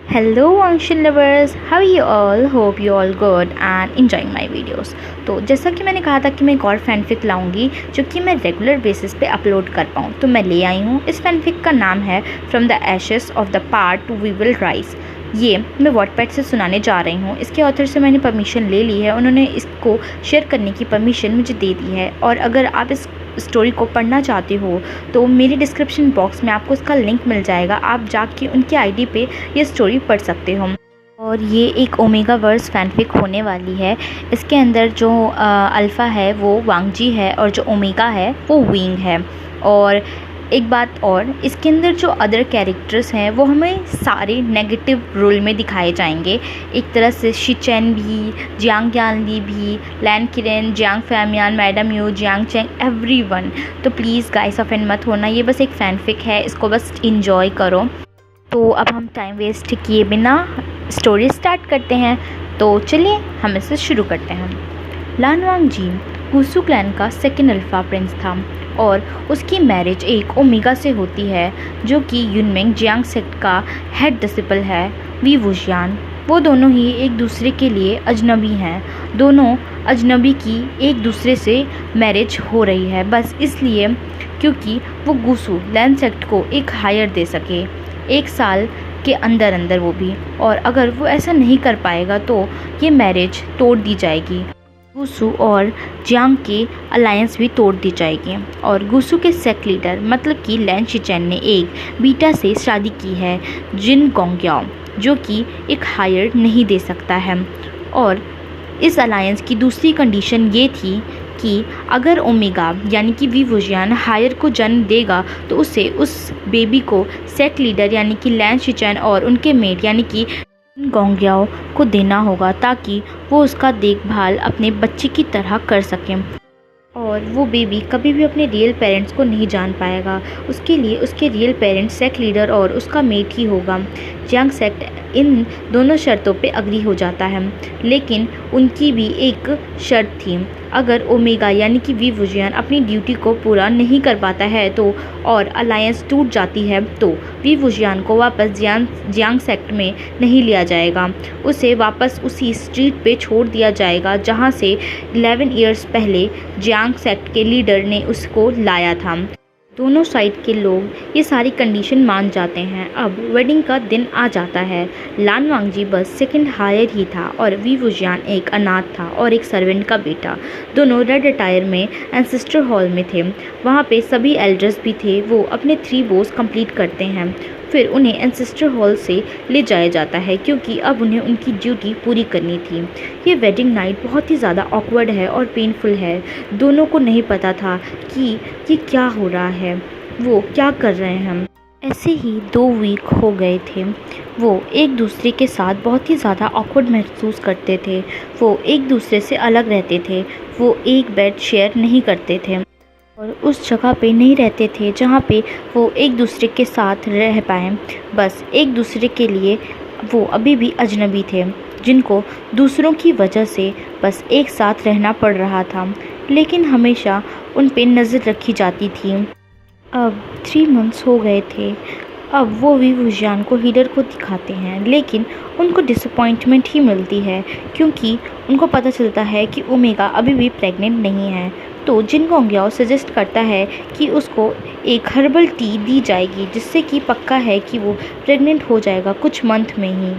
Hello Angshin lovers, how are you all? Hope you all good and enjoying my videos. तो जैसा कि मैंने कहा था कि मैं एक और फैनफिक लाऊंगी जो कि मैं रेगुलर बेसिस पे अपलोड कर पाऊँ, तो मैं ले आई हूँ। इस फैनफिक का नाम है from the ashes of the part we will rise. ये मैं वॉटपैड से सुनाने जा रही हूँ। इसके ऑथर से मैंने परमिशन ले ली है, उन्होंने इसको शेयर करने की परमिशन मुझे दे दी है। और अगर आप इस स्टोरी को पढ़ना चाहते हो तो मेरे डिस्क्रिप्शन बॉक्स में आपको इसका लिंक मिल जाएगा, आप जाके उनकी आईडी पे ये स्टोरी पढ़ सकते हो। और ये एक ओमेगा वर्स फैनफिक होने वाली है। इसके अंदर जो अल्फ़ा है वो वांगजी है और जो ओमेगा है वो विंग है। और एक बात और, इसके अंदर जो अदर कैरेक्टर्स हैं वो हमें सारे नेगेटिव रोल में दिखाए जाएंगे। एक तरह से शिचेन भी, जियांग यानली भी, Lan Qiren, Jiang Fengmian, madam Yu, Jiang Cheng, everyone. तो प्लीज़ गाइस ऑफेंड मत होना, ये बस एक फैनफिक है, इसको बस इंजॉय करो। तो अब हम टाइम वेस्ट किए बिना स्टोरी स्टार्ट करते हैं। तो चलिए हम इसे शुरू करते हैं। लान वांगजी गुसू क्लैन का सेकेंड अल्फ़ा प्रिंस था और उसकी मैरिज एक ओमेगा से होती है जो कि यूनमिंग जियांग सेक्ट का हेड डिसिपल है, वी वुशियान। वो दोनों ही एक दूसरे के लिए अजनबी हैं। दोनों अजनबी की एक दूसरे से मैरिज हो रही है बस इसलिए क्योंकि वो गुसू लैन सेक्ट को एक हायर दे सके 1 साल के अंदर अंदर, वो भी। और अगर वो ऐसा नहीं कर पाएगा तो ये मैरिज तोड़ दी जाएगी। गुसू और जियांग की अलायंस भी तोड़ दी जाएगी। और गुसू के सेक्ट लीडर मतलब कि लैन शिचेन ने एक बीटा से शादी की है, जिन गोंग्याओ, जो कि एक हायर नहीं दे सकता है। और इस अलायंस की दूसरी कंडीशन ये थी कि अगर ओमेगा यानी कि वी वुशियान हायर को जन्म देगा तो उसे उस बेबी को सेक्ट लीडर यानी कि लैन शिचेन और उनके मेट यानी कि गोंग्याओ को देना होगा ताकि वो उसका देखभाल अपने बच्चे की तरह कर सकें। और वो बेबी कभी भी अपने रियल पेरेंट्स को नहीं जान पाएगा। उसके लिए उसके रियल पेरेंट्स सेक्ट लीडर और उसका मेट ही होगा। जियांग सेक्ट इन दोनों शर्तों पे अग्री हो जाता है, लेकिन उनकी भी एक शर्त थी। अगर ओमेगा यानी कि वी वुशियान अपनी ड्यूटी को पूरा नहीं कर पाता है तो और अलायंस टूट जाती है तो वी वुशियान को वापस जियांग सेक्ट में नहीं लिया जाएगा। उसे वापस उसी स्ट्रीट पे छोड़ दिया जाएगा जहाँ से 11 ईयर्स पहले जियांग सेक्ट के लीडर ने उसको लाया था। दोनों साइड के लोग ये सारी कंडीशन मान जाते हैं। अब वेडिंग का दिन आ जाता है। लान वांगजी बस सेकंड हायर ही था और वी वुशियान एक अनाथ था और एक सर्वेंट का बेटा। दोनों रेड अटायर में एंसेस्टर हॉल में थे। वहाँ पे सभी एल्डर्स भी थे। वो अपने 3 वोस कंप्लीट करते हैं, फिर उन्हें एंसेस्टर हॉल से ले जाया जाता है क्योंकि अब उन्हें उनकी ड्यूटी पूरी करनी थी। ये वेडिंग नाइट बहुत ही ज़्यादा ऑकवर्ड है और पेनफुल है। दोनों को नहीं पता था कि ये क्या हो रहा है, वो क्या कर रहे हैं हम। ऐसे ही 2 वीक हो गए थे। वो एक दूसरे के साथ बहुत ही ज़्यादा ऑकवर्ड महसूस करते थे। वो एक दूसरे से अलग रहते थे। वो एक बेड शेयर नहीं करते थे और उस जगह पे नहीं रहते थे जहाँ पे वो एक दूसरे के साथ रह पाएँ। बस एक दूसरे के लिए वो अभी भी अजनबी थे जिनको दूसरों की वजह से बस एक साथ रहना पड़ रहा था, लेकिन हमेशा उन पे नज़र रखी जाती थी। अब 3 मंथ्स हो गए थे। अब वो वी वुशियान को हीलर को दिखाते हैं, लेकिन उनको डिसअपॉइंटमेंट ही मिलती है क्योंकि उनको पता चलता है कि ओमेगा अभी भी प्रेग्नेंट नहीं है। तो जिन गोंग्याओ सजेस्ट करता है कि उसको एक हर्बल टी दी जाएगी जिससे कि पक्का है कि वो प्रेग्नेंट हो जाएगा कुछ मंथ में ही।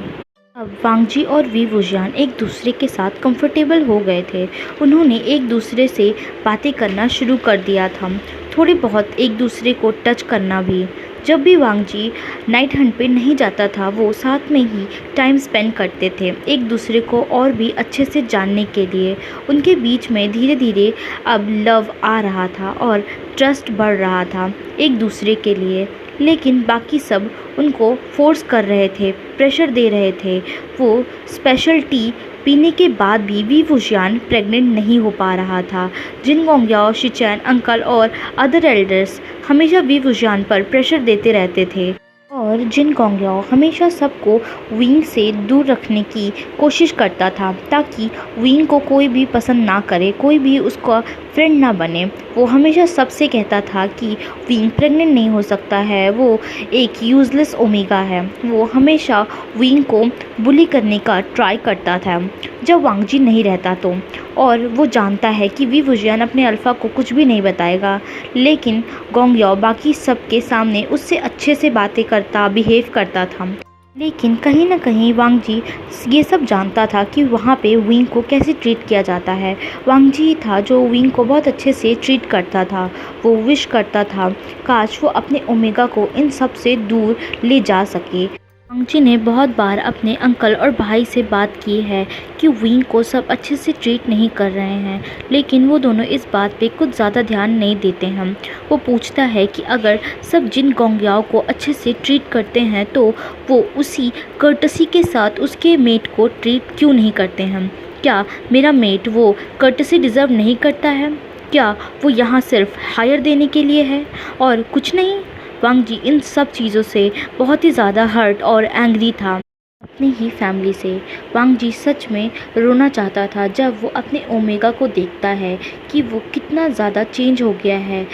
अब वांगजी और वी वुशियान एक दूसरे के साथ कंफर्टेबल हो गए थे। उन्होंने एक दूसरे से बातें करना शुरू कर दिया था, थोड़ी बहुत एक दूसरे को टच करना भी। जब भी वांगजी नाइट हंट पे नहीं जाता था वो साथ में ही टाइम स्पेंड करते थे एक दूसरे को और भी अच्छे से जानने के लिए। उनके बीच में धीरे धीरे अब लव आ रहा था और ट्रस्ट बढ़ रहा था एक दूसरे के लिए, लेकिन बाकी सब उनको फोर्स कर रहे थे, प्रेशर दे रहे थे। वो स्पेशल टी पीने के बाद भी वी वुशियान प्रेग्नेंट नहीं हो पा रहा था। जिन गोंग्याओ, शिचेन अंकल और अदर एल्डर्स हमेशा वी वुशियान पर प्रेशर देते रहते थे और और जिन गोंगयाओ हमेशा सबको विंग से दूर रखने की कोशिश करता था ताकि विंग को कोई भी पसंद ना करे, कोई भी उसका फ्रेंड ना बने। वो हमेशा सबसे कहता था कि विंग प्रेग्नेंट नहीं हो सकता है, वो एक यूजलेस ओमेगा है। वो हमेशा विंग को बुली करने का ट्राई करता था जब वांगजी नहीं रहता तो। और वो जानता है कि वी वुजियान अपने अल्फ़ा को कुछ भी नहीं बताएगा, लेकिन गोंगयाओ बाकी सबके सामने उससे अच्छे से बातें करता, बिहेव करता था। लेकिन कहीं ना कहीं वांगजी ये सब जानता था कि वहाँ पे विंग को कैसे ट्रीट किया जाता है। वांगजी ही था जो विंग को बहुत अच्छे से ट्रीट करता था। वो विश करता था काश वो अपने ओमेगा को इन सब से दूर ले जा सके। वांगजी ने बहुत बार अपने अंकल और भाई से बात की है कि विंग को सब अच्छे से ट्रीट नहीं कर रहे हैं, लेकिन वो दोनों इस बात पे कुछ ज़्यादा ध्यान नहीं देते हैं। वो पूछता है कि अगर सब जिन गोंगयाओ को अच्छे से ट्रीट करते हैं तो वो उसी कर्टसी के साथ उसके मेट को ट्रीट क्यों नहीं करते हैं। क्या मेरा मेट वो कर्टसी डिज़र्व नहीं करता है? क्या वो यहाँ सिर्फ हायर देने के लिए है और कुछ नहीं? वांगजी इन सब चीज़ों से बहुत ही ज़्यादा हर्ट और एंग्री था अपनी ही फैमिली से। वांगजी सच में रोना चाहता था जब वो अपने ओमेगा को देखता है कि वो कितना ज़्यादा चेंज हो गया है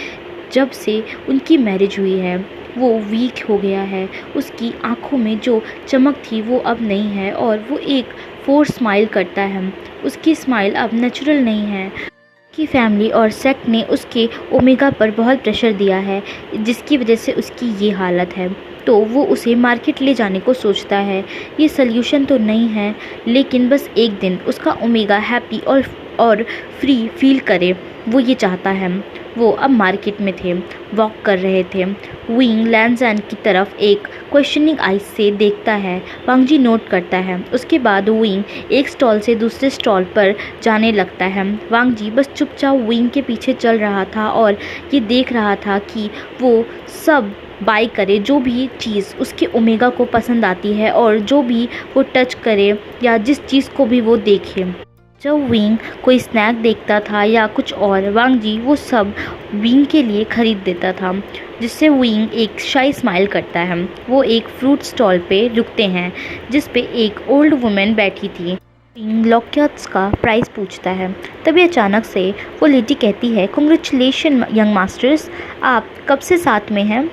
जब से उनकी मैरिज हुई है। वो वीक हो गया है, उसकी आँखों में जो चमक थी वो अब नहीं है और वो एक फोर्स स्माइल करता है। उसकी स्माइल अब नेचुरल नहीं है। की फैमिली और सेक्ट ने उसके ओमेगा पर बहुत प्रेशर दिया है, जिसकी वजह से उसकी ये हालत है। तो वो उसे मार्केट ले जाने को सोचता है। ये सल्यूशन तो नहीं है, लेकिन बस एक दिन उसका ओमेगा हैप्पी और फ्री फील करे, वो ये चाहता है। वो अब मार्केट में थे, वॉक कर रहे थे। विंग लैनज़ैन की तरफ एक क्वेश्चनिंग आइज से देखता है। वांगजी नोट करता है। उसके बाद विंग एक स्टॉल से दूसरे स्टॉल पर जाने लगता है। वांगजी बस चुपचाप विंग के पीछे चल रहा था और ये देख रहा था कि वो सब बाय करे जो भी चीज़ उसके ओमेगा को पसंद आती है और जो भी वो टच करे या जिस चीज़ को भी वो देखे। जब विंग कोई स्नैक देखता था या कुछ और, वांगजी वो सब विंग के लिए ख़रीद देता था, जिससे विंग एक शाई स्माइल करता है। वो एक फ्रूट स्टॉल पे रुकते हैं जिस पे एक ओल्ड वुमेन बैठी थी। विंग लॉकयाट्स का प्राइस पूछता है। तभी अचानक से वो लेडी कहती है, कॉन्ग्रेचुलेशन यंग मास्टर्स, आप कब से साथ में हैं?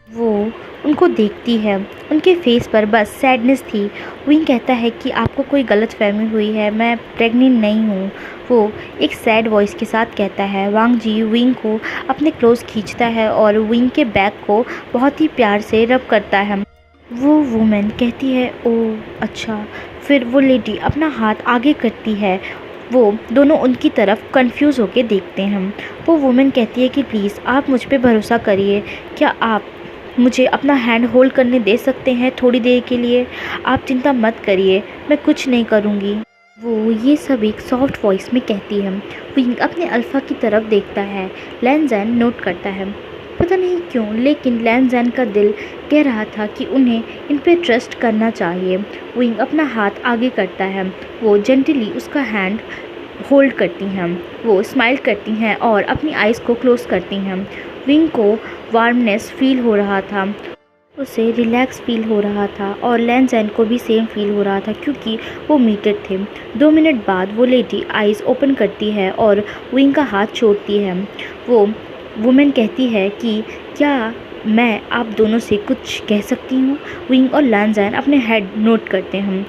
वो उनको देखती है, उनके फेस पर बस सैडनेस थी। विंग कहता है कि आपको कोई गलतफहमी हुई है, मैं प्रेग्नेंट नहीं हूँ। वो एक सैड वॉइस के साथ कहता है। वांगजी विंग को अपने क्लोज खींचता है और विंग के बैक को बहुत ही प्यार से रब करता है। वो वुमेन कहती है, ओह अच्छा। फिर वो लेडी अपना हाथ आगे करती है। वो दोनों उनकी तरफ कंफ्यूज होके देखते हैं। वो वुमेन कहती है कि प्लीज़ आप मुझ पे भरोसा करिए, क्या आप मुझे अपना हैंड होल्ड करने दे सकते हैं थोड़ी देर के लिए? आप चिंता मत करिए, मैं कुछ नहीं करूँगी। वो ये सब एक सॉफ्ट वॉइस में कहती है। विंग अपने अल्फ़ा की तरफ देखता है। लैनज़ैन नोट करता है। पता नहीं क्यों, लेकिन लैनज़ैन का दिल कह रहा था कि उन्हें इन पे ट्रस्ट करना चाहिए। विंग अपना हाथ आगे करता है। वो जेंटली उसका हैंड होल्ड करती हैं। वो स्माइल करती हैं और अपनी आइज़ को क्लोज करती हैं। विंग को वार्मनेस फील हो रहा था, उसे रिलैक्स फील हो रहा था और लैनज़ैन को भी सेम फील हो रहा था क्योंकि वो मीटेड थे। 2 मिनट बाद वो लेडी आइज़ ओपन करती है और विंग का हाथ छोड़ती है। वो वुमेन कहती है कि क्या मैं आप दोनों से कुछ कह सकती हूँ? विंग और लैनज़ैन अपने हेड नोट करते हैं।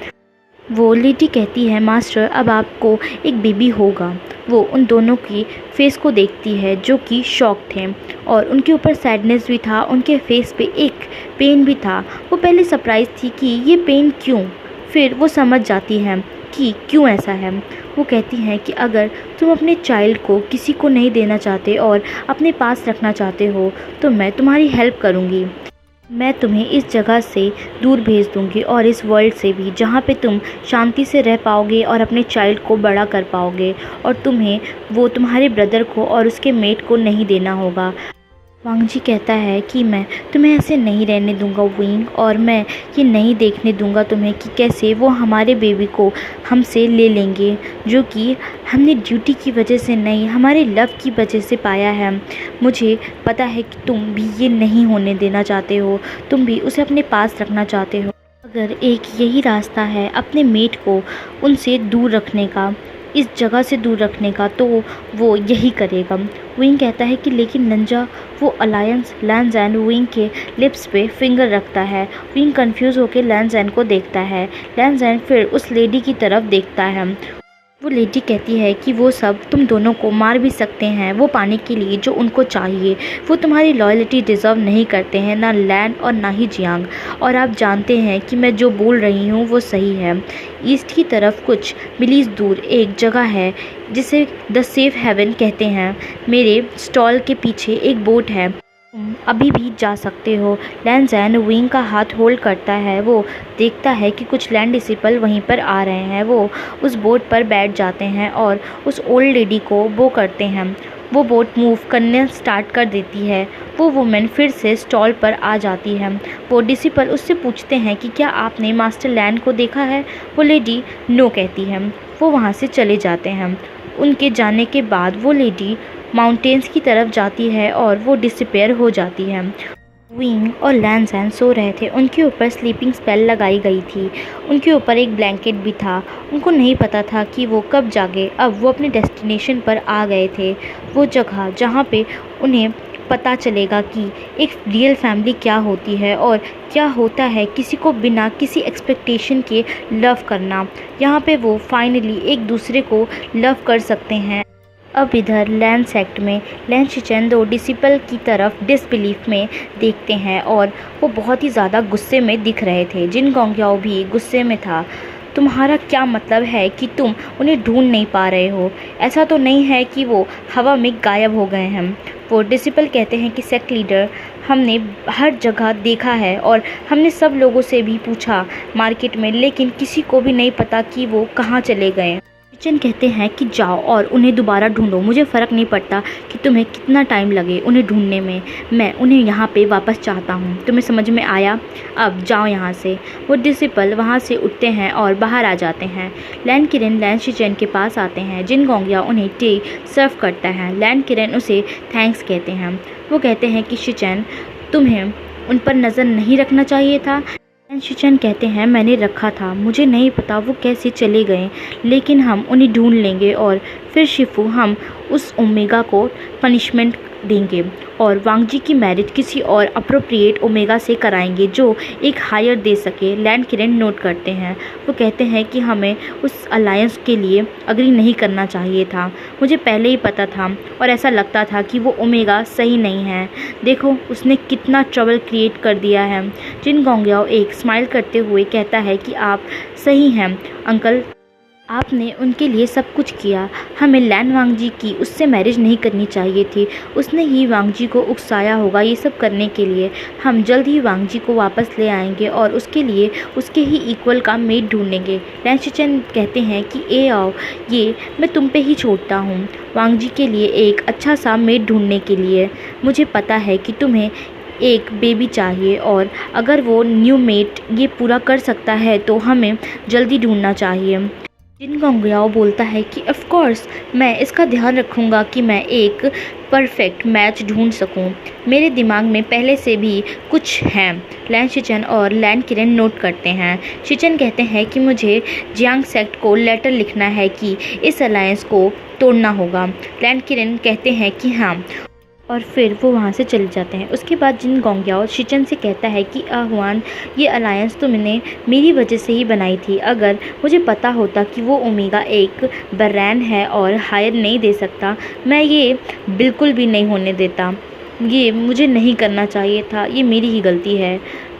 वो लेडी कहती है, मास्टर अब आपको एक बेबी होगा। वो उन दोनों की फेस को देखती है जो कि शॉक थे और उनके ऊपर सैडनेस भी था, उनके फेस पे एक पेन भी था। वो पहले सरप्राइज थी कि ये पेन क्यों, फिर वो समझ जाती हैं कि क्यों ऐसा है। वो कहती हैं कि अगर तुम अपने चाइल्ड को किसी को नहीं देना चाहते और अपने पास रखना चाहते हो तो मैं तुम्हारी हेल्प करूँगी। मैं तुम्हें इस जगह से दूर भेज दूंगी और इस वर्ल्ड से भी, जहाँ पे तुम शांति से रह पाओगे और अपने चाइल्ड को बड़ा कर पाओगे और तुम्हें वो तुम्हारे ब्रदर को और उसके मेट को नहीं देना होगा। वांग जी कहता है कि मैं तुम्हें ऐसे नहीं रहने दूंगा विंग, और मैं ये नहीं देखने दूंगा तुम्हें कि कैसे वो हमारे बेबी को हमसे ले लेंगे, जो कि हमने ड्यूटी की वजह से नहीं, हमारे लव की वजह से पाया है। मुझे पता है कि तुम भी ये नहीं होने देना चाहते हो, तुम भी उसे अपने पास रखना चाहते हो। अगर एक यही रास्ता है अपने मेट को उनसे दूर रखने का, इस जगह से दूर रखने का, तो वो यही करेगा। विंग कहता है कि लेकिन नंजा, वो अलायंस। लैन विंग के लिप्स पे फिंगर रखता है। विंग कंफ्यूज होकर लैन को देखता है। लैन फिर उस लेडी की तरफ देखता है। वो लेडी कहती है कि वो सब तुम दोनों को मार भी सकते हैं वो पाने के लिए जो उनको चाहिए। वो तुम्हारी लॉयल्टी डिज़र्व नहीं करते हैं, ना लैन और ना ही जियांग। और आप जानते हैं कि मैं जो बोल रही हूँ वो सही है। ईस्ट की तरफ कुछ मिलीज दूर एक जगह है जिसे द सेफ हेवन कहते हैं। मेरे स्टॉल के पीछे एक बोट है, तुम अभी भी जा सकते हो। लैन विंग का हाथ होल्ड करता है। वो देखता है कि कुछ लैंड डिसिपल वहीं पर आ रहे हैं। वो उस बोट पर बैठ जाते हैं और उस ओल्ड लेडी को बो करते हैं। वो बोट मूव करने स्टार्ट कर देती है। वो वुमेन फिर से स्टॉल पर आ जाती है। वो डिसिपल उससे पूछते हैं कि क्या आपने मास्टर लैन को देखा है। वो लेडी नो कहती है। वो वहाँ से चले जाते हैं। उनके जाने के बाद वो लेडी माउंटेन्स की तरफ जाती है और वो डिसअपेयर हो जाती है। विंग और लैन सो रहे थे। उनके ऊपर स्लीपिंग स्पेल लगाई गई थी। उनके ऊपर एक ब्लैंकेट भी था। उनको नहीं पता था कि वो कब जागे। अब वो अपने डेस्टिनेशन पर आ गए थे, वो जगह जहाँ पे उन्हें पता चलेगा कि एक रियल फैमिली क्या होती है और क्या होता है किसी को बिना किसी एक्सपेक्टेशन के लव करना। यहाँ पे वो फाइनली एक दूसरे को लव कर सकते हैं। अब इधर लैन सेक्ट में लैन शिचेन दो डिसिपल की तरफ डिसबिलीफ में देखते हैं और वो बहुत ही ज़्यादा गुस्से में दिख रहे थे। जिन गोंगयाओ भी गुस्से में था। तुम्हारा क्या मतलब है कि तुम उन्हें ढूंढ नहीं पा रहे हो? ऐसा तो नहीं है कि वो हवा में गायब हो गए हैं। वो डिसिपल कहते हैं कि सेक्ट लीडर, हमने हर जगह देखा है और हमने सब लोगों से भी पूछा मार्केट में, लेकिन किसी को भी नहीं पता कि वो कहाँ चले गए। किचन कहते हैं कि जाओ और उन्हें दोबारा ढूंढो। मुझे फ़र्क नहीं पड़ता कि तुम्हें कितना टाइम लगे उन्हें ढूंढने में, मैं उन्हें यहाँ पे वापस चाहता हूँ। तुम्हें समझ में आया? अब जाओ यहाँ से। वो डिसिपल वहाँ से उठते हैं और बाहर आ जाते हैं। लैन किरण लैन शिचेन के पास आते हैं। जिन गोंगया उन्हें टी सर्व करता है। लैन किरण उसे थैंक्स कहते हैं। वो कहते हैं कि शिचेन, तुम्हें उन पर नज़र नहीं रखना चाहिए था। शिचेन कहते हैं मैंने रखा था, मुझे नहीं पता वो कैसे चले गए, लेकिन हम उन्हें ढूंढ लेंगे और फिर शिफू हम उस ओमेगा को पनिशमेंट देंगे और वांग जी की मैरिज किसी और अप्रोप्रिएट ओमेगा से कराएंगे जो एक हायर दे सके। लैंड किरण नोट करते हैं। वो कहते हैं कि हमें उस अलायंस के लिए अग्री नहीं करना चाहिए था। मुझे पहले ही पता था और ऐसा लगता था कि वो ओमेगा सही नहीं है। देखो उसने कितना ट्रबल क्रिएट कर दिया है। जिन गोंगयाओ एक स्माइल करते हुए कहता है कि आप सही हैं अंकल, आपने उनके लिए सब कुछ किया। हमें लैन वांग जी की उससे मैरिज नहीं करनी चाहिए थी। उसने ही वांग जी को उकसाया होगा ये सब करने के लिए। हम जल्द ही वांग जी को वापस ले आएंगे और उसके लिए उसके ही इक्वल का मेड ढूंढेंगे। लैन शिचेन कहते हैं कि ए आओ, ये मैं तुम पे ही छोड़ता हूँ वांग जी के लिए एक अच्छा सा मेड ढूंढने के लिए। मुझे पता है कि तुम्हें एक बेबी चाहिए और अगर वो न्यू मेट ये पूरा कर सकता है तो हमें जल्दी ढूंढना चाहिए। जिन गोंगयाओ बोलता है कि ऑफ कोर्स मैं इसका ध्यान रखूँगा कि मैं एक परफेक्ट मैच ढूंढ सकूं। मेरे दिमाग में पहले से भी कुछ है। लैन शिचेन और लैन किरण नोट करते हैं। शिचेन कहते हैं कि मुझे जियांग सेक्ट को लेटर लिखना है कि इस अलायंस को तोड़ना होगा। लैन किरण कहते हैं कि हाँ, और फिर वो वहाँ से चले जाते हैं। उसके बाद जिन गोंगयाओ शिचेन से कहता है कि आह्वान, ये अलायंस तुमने मेरी वजह से ही बनाई थी। अगर मुझे पता होता कि वो ओमेगा एक बरैन है और हायर नहीं दे सकता, मैं ये बिल्कुल भी नहीं होने देता। ये मुझे नहीं करना चाहिए था, ये मेरी ही गलती है।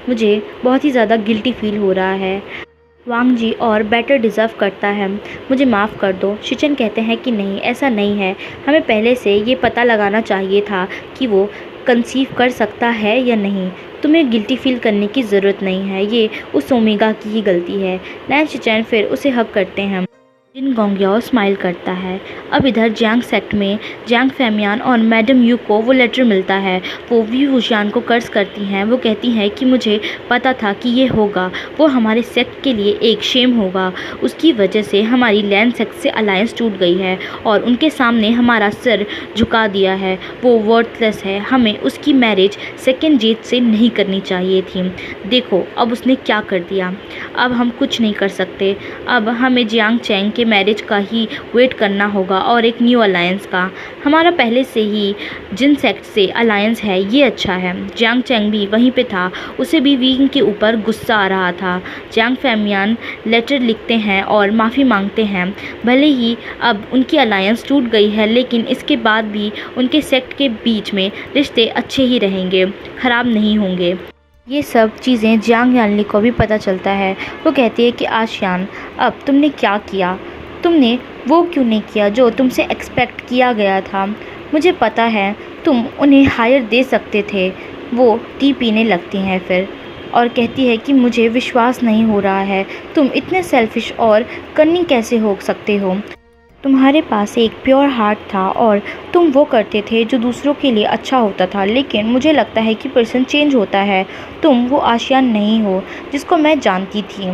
मुझे बहुत ही ज़्यादा गिल्टी फील हो रहा है। वांग जी और बेटर डिज़र्व करता है, मुझे माफ़ कर दो। शिचेन कहते हैं कि नहीं, ऐसा नहीं है। हमें पहले से ये पता लगाना चाहिए था कि वो कंसीव कर सकता है या नहीं। तुम्हें गिल्टी फील करने की ज़रूरत नहीं है, ये उस ओमेगा की ही गलती है। लैन शिचेन फिर उसे हक करते हैं। जिन गोंगयाओ स्माइल करता है। अब इधर जियांग सेक्ट में जियांग फैमियान और मैडम यू को वो लेटर मिलता है। वो वी वुशियान को कर्ज करती हैं। वो कहती हैं कि मुझे पता था कि ये होगा, वो हमारे सेक्ट के लिए एक शेम होगा। उसकी वजह से हमारी लैंड सेक्ट से अलायंस टूट गई है और उनके सामने हमारा सिर झुका दिया है। वो वर्थलेस है, हमें उसकी मैरिज सेकेंड जेट से नहीं करनी चाहिए थी। देखो अब उसने क्या कर दिया। अब हम कुछ नहीं कर सकते। अब हमें जियांग चैंग के मैरिज का ही वेट करना होगा और एक न्यू अलायंस का। हमारा पहले से ही जिन सेक्ट से अलायंस है ये अच्छा है। जियांग चैंग भी वहीं पे था, उसे भी विंग के ऊपर गुस्सा आ रहा था। जियांग फैमियान लेटर लिखते हैं और माफ़ी मांगते हैं। भले ही अब उनकी अलायंस टूट गई है लेकिन इसके बाद भी उनके सेक्ट के बीच में रिश्ते अच्छे ही रहेंगे, ख़राब नहीं होंगे। ये सब चीज़ें जियांग यानली को भी पता चलता है। वो कहती है कि आशियान, अब तुमने क्या किया, तुमने वो क्यों नहीं किया जो तुमसे एक्सपेक्ट किया गया था। मुझे पता है तुम उन्हें हायर दे सकते थे। वो टी पीने लगती हैं फिर और कहती है कि मुझे विश्वास नहीं हो रहा है, तुम इतने सेल्फिश और कन्नी कैसे हो सकते हो। तुम्हारे पास एक प्योर हार्ट था और तुम वो करते थे जो दूसरों के लिए अच्छा होता था, लेकिन मुझे लगता है कि पर्सन चेंज होता है। तुम वो आशियान नहीं हो जिसको मैं जानती थी,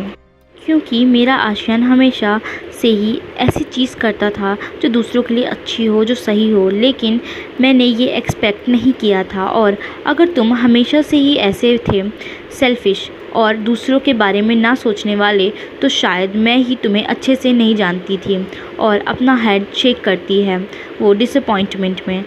क्योंकि मेरा आशियान हमेशा से ही ऐसी चीज़ करता था जो दूसरों के लिए अच्छी हो, जो सही हो, लेकिन मैंने ये एक्सपेक्ट नहीं किया था। और अगर तुम हमेशा से ही ऐसे थे, सेल्फिश और दूसरों के बारे में ना सोचने वाले, तो शायद मैं ही तुम्हें अच्छे से नहीं जानती थी। और अपना हेड शेक करती है वो डिसअपॉइंटमेंट में।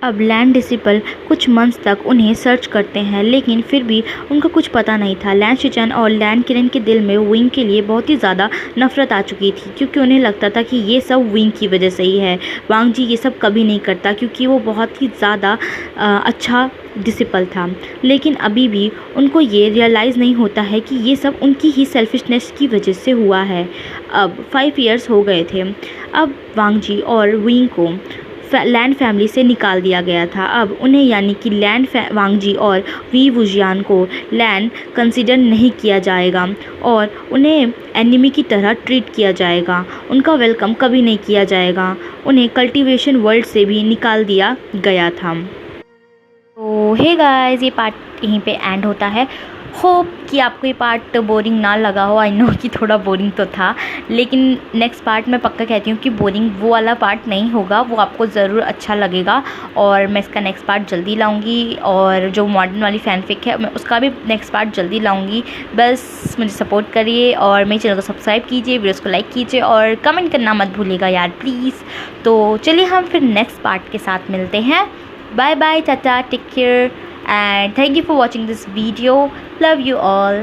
अब लैन डिसिपल कुछ मंथ्स तक उन्हें सर्च करते हैं, लेकिन फिर भी उनका कुछ पता नहीं था। लैन शिचन और लैन किरण के दिल में विंग के लिए बहुत ही ज़्यादा नफरत आ चुकी थी, क्योंकि उन्हें लगता था कि ये सब विंग की वजह से ही है। वांग जी ये सब कभी नहीं करता, क्योंकि वो बहुत ही ज़्यादा अच्छा डिसिपल था। लेकिन अभी भी उनको ये रियलाइज़ नहीं होता है कि ये सब उनकी ही सेल्फिशनेस की वजह से हुआ है। अब 5 इयर्स हो गए थे। अब वांग जी और विंग को लैन फैमिली से निकाल दिया गया था। अब उन्हें यानी कि लैन वांग जी और वी वुजियान को लैन कंसिडर नहीं किया जाएगा और उन्हें एनिमी की तरह ट्रीट किया जाएगा। उनका वेलकम कभी नहीं किया जाएगा। उन्हें कल्टीवेशन वर्ल्ड से भी निकाल दिया गया था। तो हे गाइस, ये पार्ट यहीं पे एंड होता है। होप कि आपको ये पार्ट बोरिंग ना लगा हो। आई नो कि थोड़ा बोरिंग तो था, लेकिन नेक्स्ट पार्ट मैं पक्का कहती हूँ कि बोरिंग वो वाला पार्ट नहीं होगा, वो आपको ज़रूर अच्छा लगेगा। और मैं इसका नेक्स्ट पार्ट जल्दी लाऊंगी और जो मॉडर्न वाली फैनफिक है मैं उसका भी नेक्स्ट पार्ट जल्दी लाऊंगी। बस मुझे सपोर्ट करिए और मेरे चैनल को सब्सक्राइब कीजिए, वीडियोज़ को लाइक कीजिए और कमेंट करना मत भूलिएगा यार प्लीज़। तो चलिए हम फिर नेक्स्ट पार्ट के साथ मिलते हैं। Bye bye, tata, take care, and thank you for watching this video. Love you all.